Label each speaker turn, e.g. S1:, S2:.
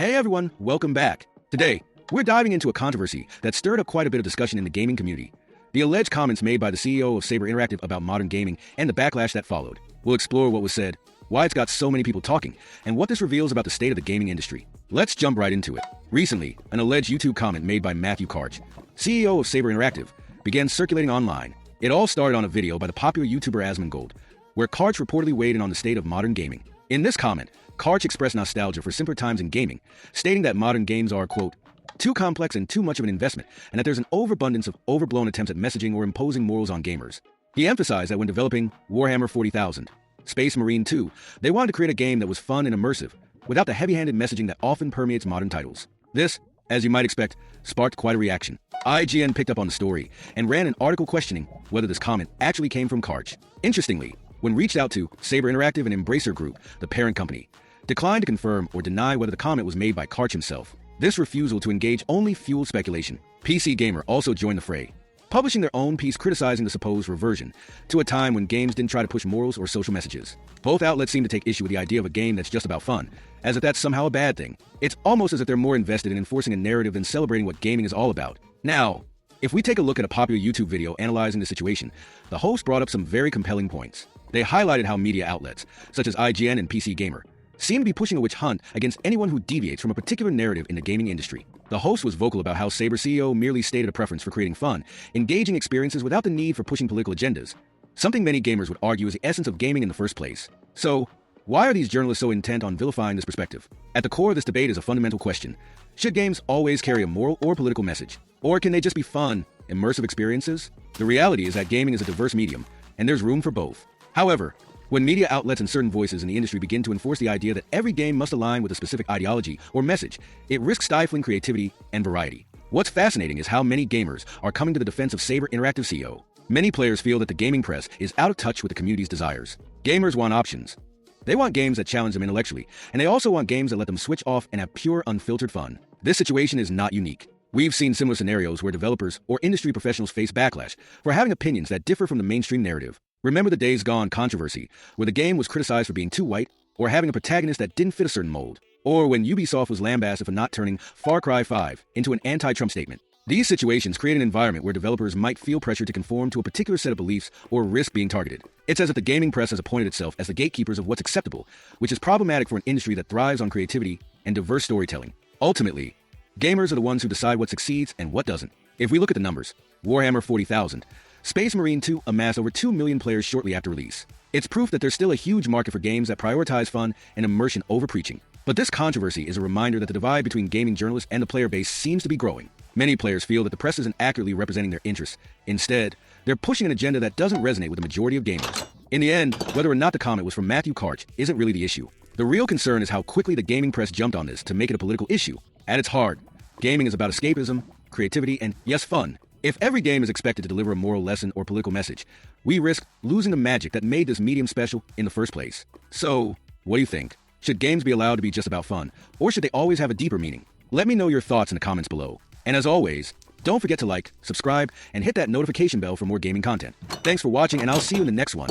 S1: Hey everyone, welcome back. Today, we're diving into a controversy that stirred up quite a bit of discussion in the gaming community. The alleged comments made by the CEO of Saber Interactive about modern gaming and the backlash that followed. We'll explore what was said, why it's got so many people talking, and what this reveals about the state of the gaming industry. Let's jump right into it. Recently, an alleged YouTube comment made by Matthew Karch, CEO of Saber Interactive, began circulating online. It all started on a video by the popular YouTuber Asmongold, where Karch reportedly weighed in on the state of modern gaming. In this comment, Karch expressed nostalgia for simpler times in gaming, stating that modern games are, quote, too complex and too much of an investment, and that there's an overabundance of overblown attempts at messaging or imposing morals on gamers. He emphasized that when developing Warhammer 40,000, Space Marine 2, they wanted to create a game that was fun and immersive, without the heavy-handed messaging that often permeates modern titles. This, as you might expect, sparked quite a reaction. IGN picked up on the story and ran an article questioning whether this comment actually came from Karch. Interestingly, when reached out to, Saber Interactive and Embracer Group, the parent company, declined to confirm or deny whether the comment was made by Karch himself. This refusal to engage only fueled speculation. PC Gamer also joined the fray, publishing their own piece criticizing the supposed reversion to a time when games didn't try to push morals or social messages. Both outlets seem to take issue with the idea of a game that's just about fun, as if that's somehow a bad thing. It's almost as if they're more invested in enforcing a narrative than celebrating what gaming is all about. Now, if we take a look at a popular YouTube video analyzing the situation, the host brought up some very compelling points. They highlighted how media outlets, such as IGN and PC Gamer, seem to be pushing a witch hunt against anyone who deviates from a particular narrative in the gaming industry. The host was vocal about how Saber CEO merely stated a preference for creating fun, engaging experiences without the need for pushing political agendas, something many gamers would argue is the essence of gaming in the first place. So, why are these journalists so intent on vilifying this perspective? At the core of this debate is a fundamental question. Should games always carry a moral or political message? Or can they just be fun, immersive experiences? The reality is that gaming is a diverse medium, and there's room for both. However, when media outlets and certain voices in the industry begin to enforce the idea that every game must align with a specific ideology or message, it risks stifling creativity and variety. What's fascinating is how many gamers are coming to the defense of Saber Interactive CEO. Many players feel that the gaming press is out of touch with the community's desires. Gamers want options. They want games that challenge them intellectually, and they also want games that let them switch off and have pure, unfiltered fun. This situation is not unique. We've seen similar scenarios where developers or industry professionals face backlash for having opinions that differ from the mainstream narrative. Remember the Days Gone controversy, where the game was criticized for being too white, or having a protagonist that didn't fit a certain mold, or when Ubisoft was lambasted for not turning Far Cry 5 into an anti-Trump statement. These situations create an environment where developers might feel pressure to conform to a particular set of beliefs or risk being targeted. It's as if the gaming press has appointed itself as the gatekeepers of what's acceptable, which is problematic for an industry that thrives on creativity and diverse storytelling. Ultimately, gamers are the ones who decide what succeeds and what doesn't. If we look at the numbers, Warhammer 40,000, Space Marine 2 amassed over 2 million players shortly after release. It's proof that there's still a huge market for games that prioritize fun and immersion over preaching. But this controversy is a reminder that the divide between gaming journalists and the player base seems to be growing. Many players feel that the press isn't accurately representing their interests. Instead, they're pushing an agenda that doesn't resonate with the majority of gamers. In the end, whether or not the comment was from Matthew Karch isn't really the issue. The real concern is how quickly the gaming press jumped on this to make it a political issue. At its heart, gaming is about escapism, creativity, and, yes, fun. If every game is expected to deliver a moral lesson or political message, we risk losing the magic that made this medium special in the first place. So, what do you think? Should games be allowed to be just about fun, or should they always have a deeper meaning? Let me know your thoughts in the comments below. And as always, don't forget to like, subscribe, and hit that notification bell for more gaming content. Thanks for watching, and I'll see you in the next one.